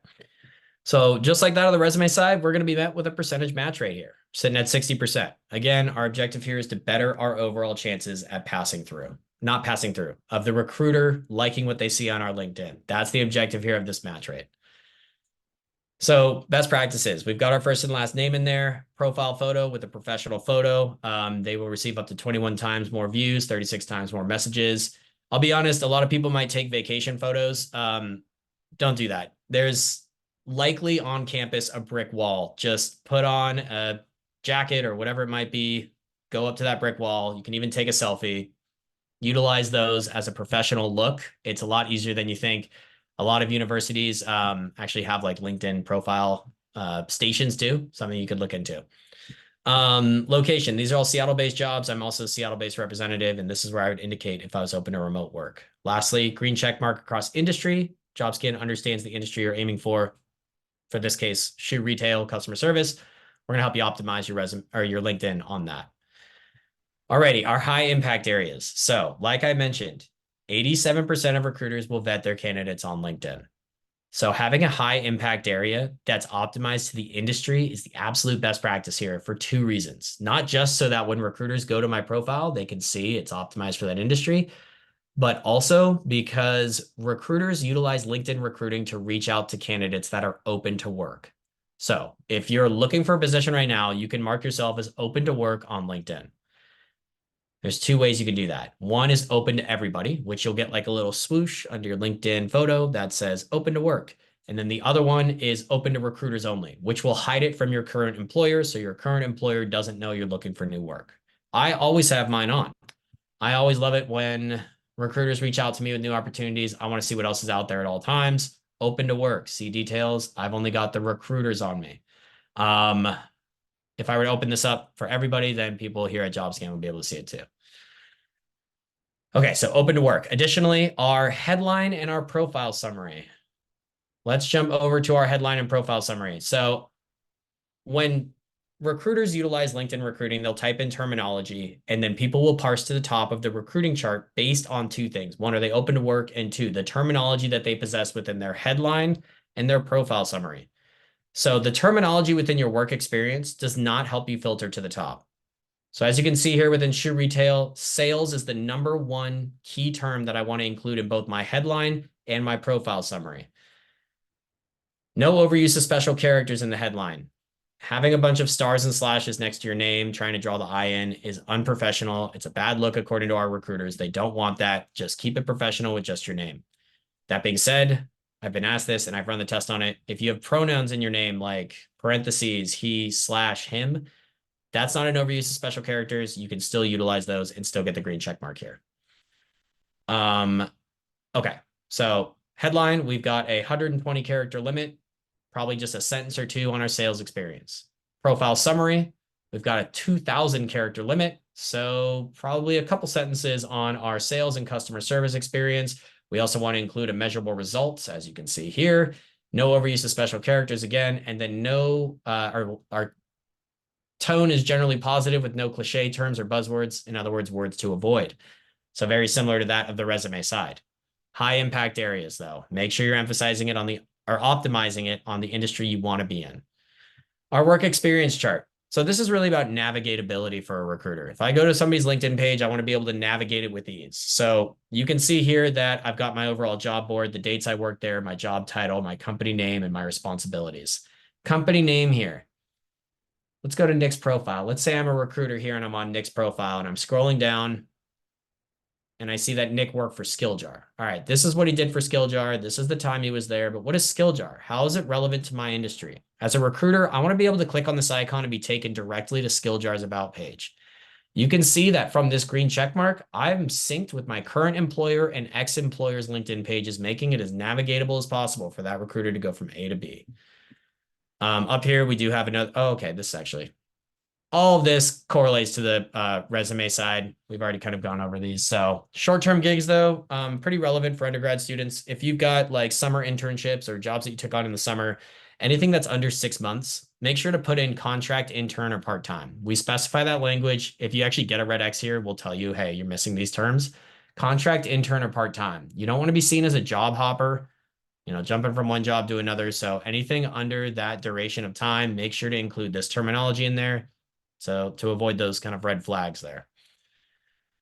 So just like that on the resume side, we're going to be met with a percentage match rate here, sitting at 60%. Again, our objective here is to better our overall chances at passing through. not passing through, of the recruiter liking what they see on our LinkedIn. That's the objective here of this match rate. So best practices, we've got our first and last name in there, profile photo with a professional photo. They will receive up to 21 times more views, 36 times more messages. I'll be honest, a lot of people might take vacation photos. Don't do that. There's likely on campus a brick wall. Just put on a jacket or whatever it might be, go up to that brick wall. You can even take a selfie. Utilize those as a professional look. It's a lot easier than you think. A lot of universities actually have like LinkedIn profile stations too, something you could look into. Location, these are all Seattle-based jobs. I'm also a Seattle-based representative, and this is where I would indicate if I was open to remote work. Lastly, green check mark across industry. JobScan understands the industry you're aiming for. For this case, shoe retail, customer service. We're gonna help you optimize your resume or your LinkedIn on that. Alrighty, our high impact areas. So like I mentioned, 87% of recruiters will vet their candidates on LinkedIn. So having a high impact area that's optimized to the industry is the absolute best practice here for two reasons. Not just so that when recruiters go to my profile, they can see it's optimized for that industry, but also because recruiters utilize LinkedIn recruiting to reach out to candidates that are open to work. So if you're looking for a position right now, you can mark yourself as open to work on LinkedIn. There's two ways you can do that. One is open to everybody, which you'll get like a little swoosh under your LinkedIn photo that says open to work. And then the other one is open to recruiters only, which will hide it from your current employer. So your current employer doesn't know you're looking for new work. I always have mine on. I always love it when recruiters reach out to me with new opportunities. I want to see what else is out there at all times. Open to work, see details. I've only got the recruiters on me. If I were to open this up for everybody, then people here at JobScan would be able to see it too. Okay, so open to work. Additionally, our headline and our profile summary. Let's jump over to our headline and profile summary. So when recruiters utilize LinkedIn recruiting, they'll type in terminology, and then people will parse to the top of the recruiting chart based on two things. One, are they open to work? And two, the terminology that they possess within their headline and their profile summary. So the terminology within your work experience does not help you filter to the top. So as you can see here within shoe retail, sales is the #1 key term that I want to include in both my headline and my profile summary. No overuse of special characters in the headline. Having a bunch of stars and slashes next to your name, trying to draw the I in, is unprofessional. It's a bad look according to our recruiters. They don't want that. Just keep it professional with just your name. That being said, I've been asked this and I've run the test on it. If you have pronouns in your name like parentheses, he, slash, him, that's not an overuse of special characters. You can still utilize those and still get the green check mark here. Okay, so headline, we've got a 120 character limit, probably just a sentence or two on our sales experience. Profile summary, we've got a 2,000 character limit, so probably a couple sentences on our sales and customer service experience. We also want to include a measurable results, as you can see here. No overuse of special characters again, and then no, our tone is generally positive with no cliche terms or buzzwords. In other words, words to avoid. So very similar to that of the resume side. High impact areas though. Make sure you're emphasizing it on the, or optimizing it on the industry you want to be in. Our work experience chart. So this is really about navigatability for a recruiter. If I go to somebody's LinkedIn page, I want to be able to navigate it with ease. So you can see here that I've got my overall job board, the dates I worked there, my job title, my company name, and my responsibilities. Company name here. Let's go to Nick's profile. Let's say I'm a recruiter here and I'm on Nick's profile and I'm scrolling down and I see that Nick worked for Skilljar. All right, this is what he did for Skilljar. This is the time he was there, but what is Skilljar? How is it relevant to my industry? As a recruiter, I want to be able to click on this icon and be taken directly to Skilljar's about page. You can see that from this green check mark, I'm synced with my current employer and ex-employer's LinkedIn pages, making it as navigatable as possible for that recruiter to go from A to B. Up here, we do have another, oh, okay, this is actually, all of this correlates to the resume side. We've already kind of gone over these. So short-term gigs though, pretty relevant for undergrad students. If you've got like summer internships or jobs that you took on in the summer, anything that's under 6 months, make sure to put in contract, intern, or part-time. We specify that language. If you actually get a red X here, we'll tell you, hey, you're missing these terms. Contract, intern, or part-time. You don't want to be seen as a job hopper, jumping from one job to another. So anything under that duration of time, make sure to include this terminology in there. So to avoid those kind of red flags there.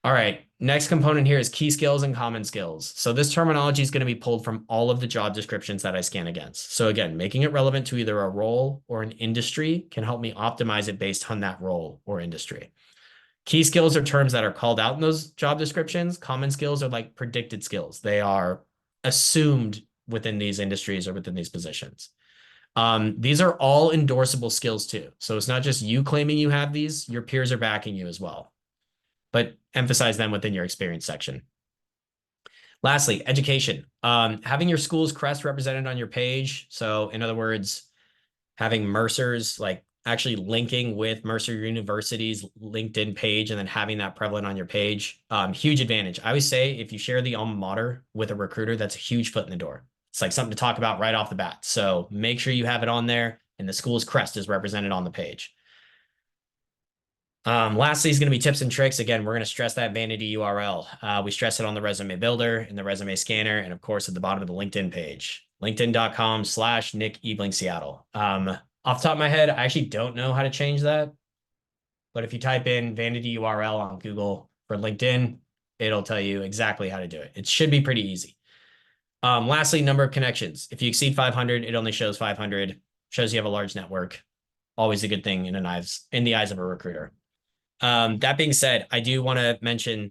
All right, next component here is key skills and common skills. So this terminology is going to be pulled from all of the job descriptions that I scan against. So again, making it relevant to either a role or an industry can help me optimize it based on that role or industry. Key skills are terms that are called out in those job descriptions. Common skills are like predicted skills. They are assumed within these industries or within these positions. These are all endorsable skills too. So it's not just you claiming you have these, your peers are backing you as well, but emphasize them within your experience section. Lastly, education. Having your school's crest represented on your page. So in other words, having Mercer's, like actually linking with Mercer University's LinkedIn page and then having that prevalent on your page. Huge advantage. I always say if you share the alma mater with a recruiter, that's a huge foot in the door. It's like something to talk about right off the bat. So make sure you have it on there and the school's crest is represented on the page. Lastly is going to be tips and tricks. Again, we're going to stress that vanity URL. We stress it on the resume builder, in the resume scanner, and of course at the bottom of the LinkedIn page, linkedin.com/Nick Ebling Seattle. Off the top of my head, I actually don't know how to change that. But if you type in vanity URL on Google for LinkedIn, it'll tell you exactly how to do it. It should be pretty easy. Lastly, number of connections. If you exceed 500, it only shows 500, shows you have a large network. Always a good thing in the eyes of a recruiter. That being said, I do want to mention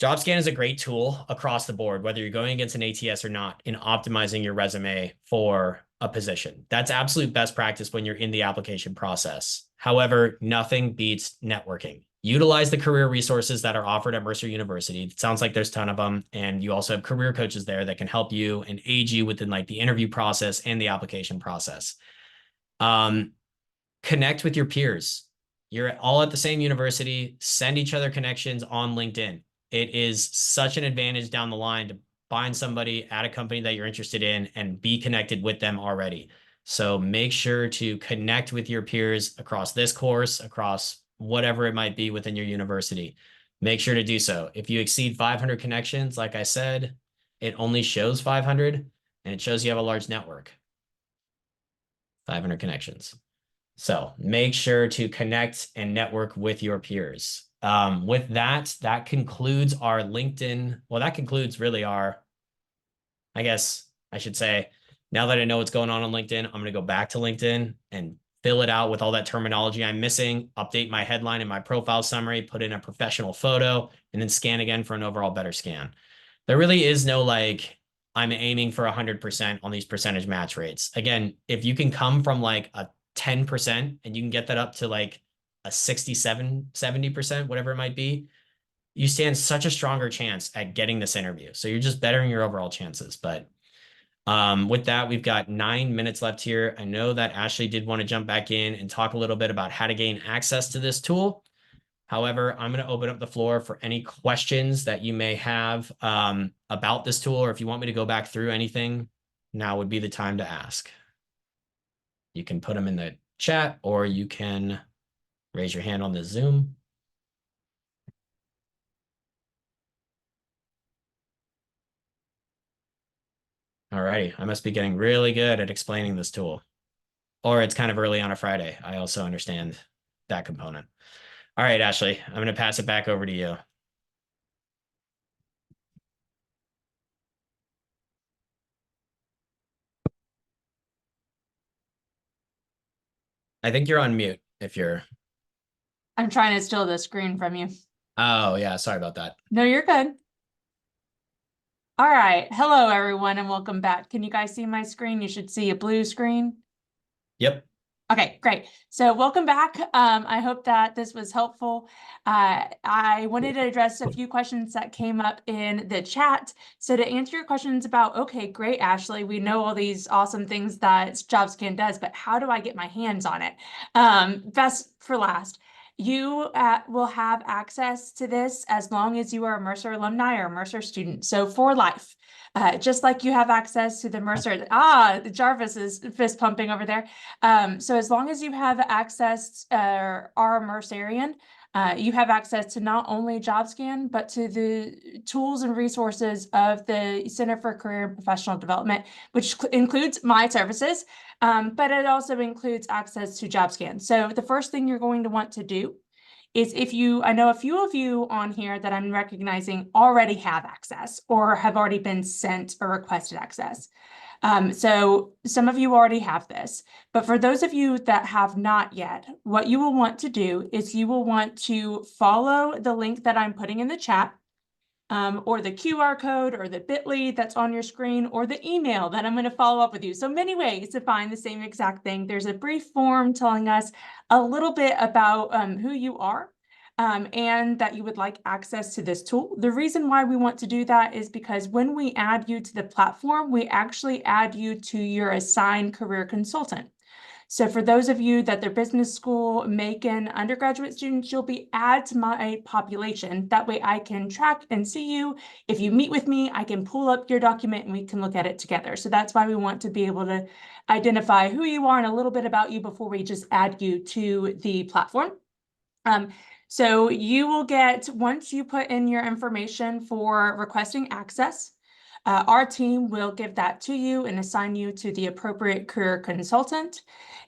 JobScan is a great tool across the board, whether you're going against an ATS or not, in optimizing your resume for a position. That's absolute best practice when you're in the application process. However, nothing beats networking. Utilize the career resources that are offered at Mercer University. It sounds like there's a ton of them. And you also have career coaches there that can help you and aid you within like the interview process and the application process. Connect with your peers. You're all at the same university. Send each other connections on LinkedIn. It is such an advantage down the line to find somebody at a company that you're interested in and be connected with them already. So make sure to connect with your peers across this course, across whatever it might be within your university. Make sure to do so. If you exceed 500 connections, like I said, it only shows 500 and it shows you have a large network. 500 connections. So make sure to connect and network with your peers. With that, that concludes our LinkedIn. Well, that concludes really our, I guess I should say, now that I know what's going on LinkedIn, I'm going to go back to LinkedIn and fill it out with all that terminology I'm missing, update my headline and my profile summary, put in a professional photo, and then scan again for an overall better scan. There really is no like, I'm aiming for 100% on these percentage match rates. Again, if you can come from like a 10% and you can get that up to like a 67, 70%, whatever it might be, you stand such a stronger chance at getting this interview. So you're just bettering your overall chances. But with that, we've got 9 minutes left here. I know that Ashley did want to jump back in and talk a little bit about how to gain access to this tool. However, I'm going to open up the floor for any questions that you may have about this tool, or if you want me to go back through anything, now would be the time to ask. You can put them in the chat or you can raise your hand on the Zoom. All righty, I must be getting really good at explaining this tool. Or it's kind of early on a Friday. I also understand that component. All right, Ashley, I'm going to pass it back over to you. I think you're on mute if you're. I'm trying to steal the screen from you. Oh, yeah, sorry about that. No, you're good. All right. Hello, everyone, and welcome back. Can you guys see my screen? You should see a blue screen. Yep. Okay, great. So welcome back. I hope that this was helpful. I wanted to address a few questions that came up in the chat. So to answer your questions about, okay, great, Ashley, we know all these awesome things that JobScan does, but how do I get my hands on it? Best for last. You will have access to this as long as you are a Mercer alumni or a Mercer student. So for life. Just like you have access to the Mercer, Jarvis is fist pumping over there. So as long as you have access, are a Mercerian, you have access to not only JobScan, but to the tools and resources of the Center for Career and Professional Development, which includes my services, but it also includes access to JobScan. So the first thing you're going to want to do is I know a few of you on here that I'm recognizing already have access or have already been sent or requested access. So some of you already have this, but for those of you that have not yet, what you will want to do is you will want to follow the link that I'm putting in the chat, or the QR code or the bit.ly that's on your screen, or the email that I'm going to follow up with you. So many ways to find the same exact thing. There's a brief form telling us a little bit about who you are, and that you would like access to this tool. The reason why we want to do that is because when we add you to the platform, we actually add you to your assigned career consultant. So for those of you that they're business school, Macon undergraduate students, you'll be added to my population. That way I can track and see you. If you meet with me, I can pull up your document and we can look at it together. So that's why we want to be able to identify who you are and a little bit about you before we just add you to the platform. So you will get, once you put in your information for requesting access, our team will give that to you and assign you to the appropriate career consultant.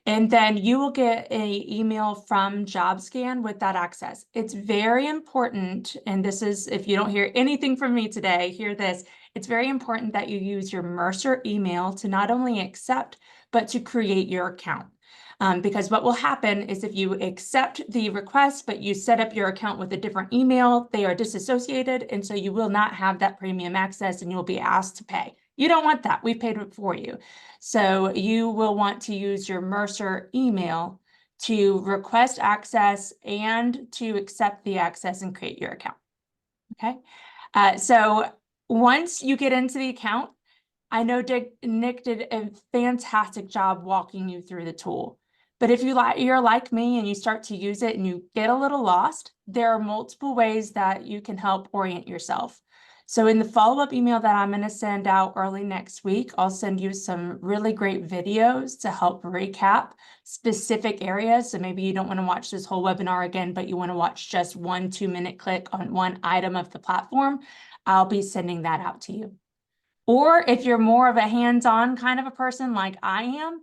And then you will get an email from JobScan with that access. It's very important, and this is, if you don't hear anything from me today, hear this. It's very important that you use your Mercer email to not only accept, but to create your account. Because what will happen is if you accept the request, but you set up your account with a different email, they are disassociated. And so you will not have that premium access and you will be asked to pay. You don't want that. We've paid it for you. So you will want to use your Mercer email to request access and to accept the access and create your account. Okay. So once you get into the account, I know Nick did a fantastic job walking you through the tool. But if you're like me and you start to use it and you get a little lost, there are multiple ways that you can help orient yourself. So in the follow-up email that I'm going to send out early next week, I'll send you some really great videos to help recap specific areas. So maybe you don't want to watch this whole webinar again, but you want to watch just 1 2-minute click on one item of the platform. I'll be sending that out to you. Or if you're more of a hands-on kind of a person like I am,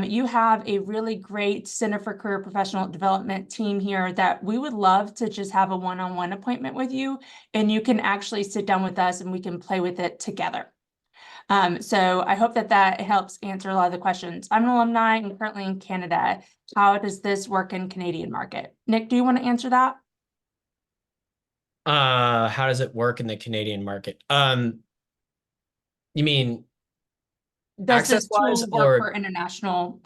you have a really great Center for Career Professional Development team here that we would love to just have a one-on-one appointment with you, and you can actually sit down with us and we can play with it together. So I hope that helps answer a lot of the questions. I'm an alumni and currently in Canada. How does this work in Canadian market? Nick, do you want to answer that? How does it work in the Canadian market? You mean Does this access-wise tool work for or? international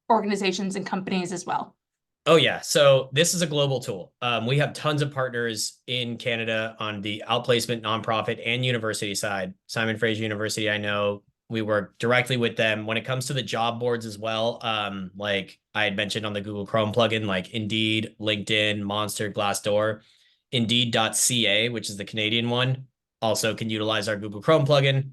organizations and companies as well? Oh yeah, so this is a global tool. We have tons of partners in Canada on the outplacement, nonprofit, and university side. Simon Fraser University, I know we work directly with them. When it comes to the job boards as well, like I had mentioned on the Google Chrome plugin, like Indeed, LinkedIn, Monster, Glassdoor, Indeed.ca, which is the Canadian one, also can utilize our Google Chrome plugin.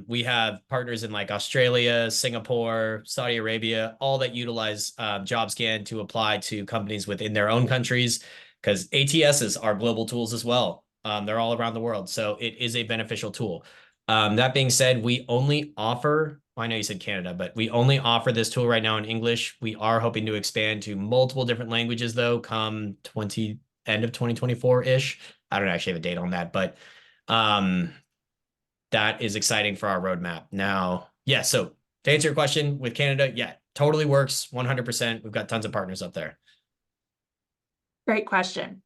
We have partners in like Australia, Singapore, Saudi Arabia, all that utilize JobScan to apply to companies within their own countries, because ATSs are global tools as well. They're all around the world. So it is a beneficial tool. That being said, we only offer, I know you said Canada, but we only offer this tool right now in English. We are hoping to expand to multiple different languages though, come end of 2024-ish. I don't actually have a date on that, but that is exciting for our roadmap. Now, yeah, so to answer your question with Canada, yeah, totally works 100%. We've got tons of partners up there. Great question.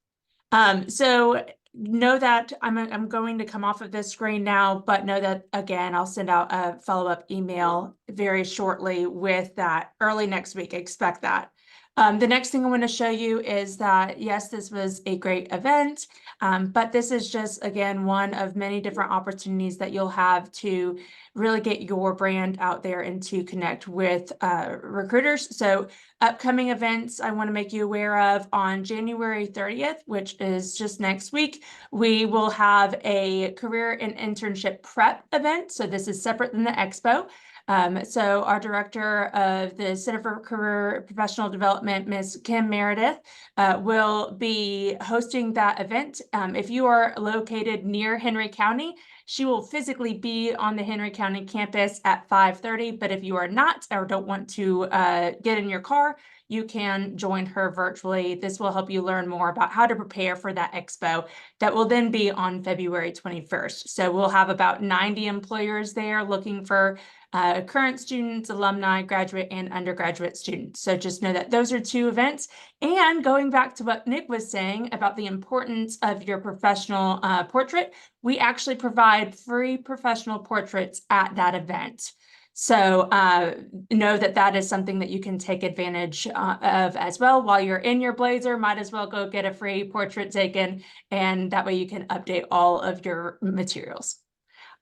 So know that I'm going to come off of this screen now, but know that, again, I'll send out a follow-up email very shortly with that early next week. Expect that. The next thing I want to show you is that, yes, this was a great event, but this is just, again, one of many different opportunities that you'll have to really get your brand out there and to connect with recruiters. So upcoming events I want to make you aware of: on January 30th, which is just next week, we will have a career and internship prep event. So this is separate than the expo. So our director of the Center for Career Professional Development, Ms. Kim Meredith, will be hosting that event. If you are located near Henry County, she will physically be on the Henry County campus at 5:30, but if you are not or don't want to get in your car, you can join her virtually. This will help you learn more about how to prepare for that expo that will then be on February 21st. So we'll have about 90 employers there looking for current students, alumni, graduate, and undergraduate students. So just know that those are two events. And going back to what Nick was saying about the importance of your professional portrait, we actually provide free professional portraits at that event. So know that that is something that you can take advantage of as well. While you're in your blazer, might as well go get a free portrait taken, and that way you can update all of your materials.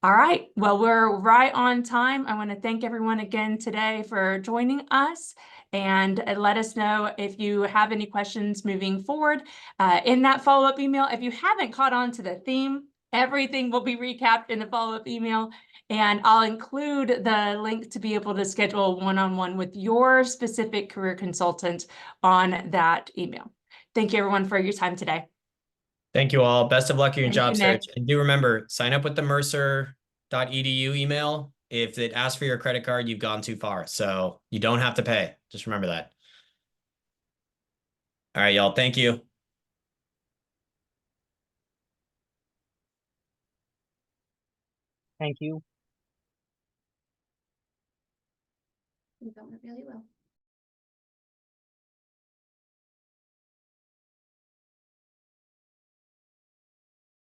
All right, well, we're right on time. I want to thank everyone again today for joining us, and let us know if you have any questions moving forward. In that follow-up email, if you haven't caught on to the theme, everything will be recapped in the follow-up email, and I'll include the link to be able to schedule a one-on-one with your specific career consultant on that email. Thank you, everyone, for your time today. Thank you all. Best of luck in your Thank job you, Nick. search. And do remember, sign up with the mercer.edu email. If it asks for your credit card, you've gone too far. So you don't have to pay. Just remember that. All right, y'all. Thank you. Thank you. You got it really well.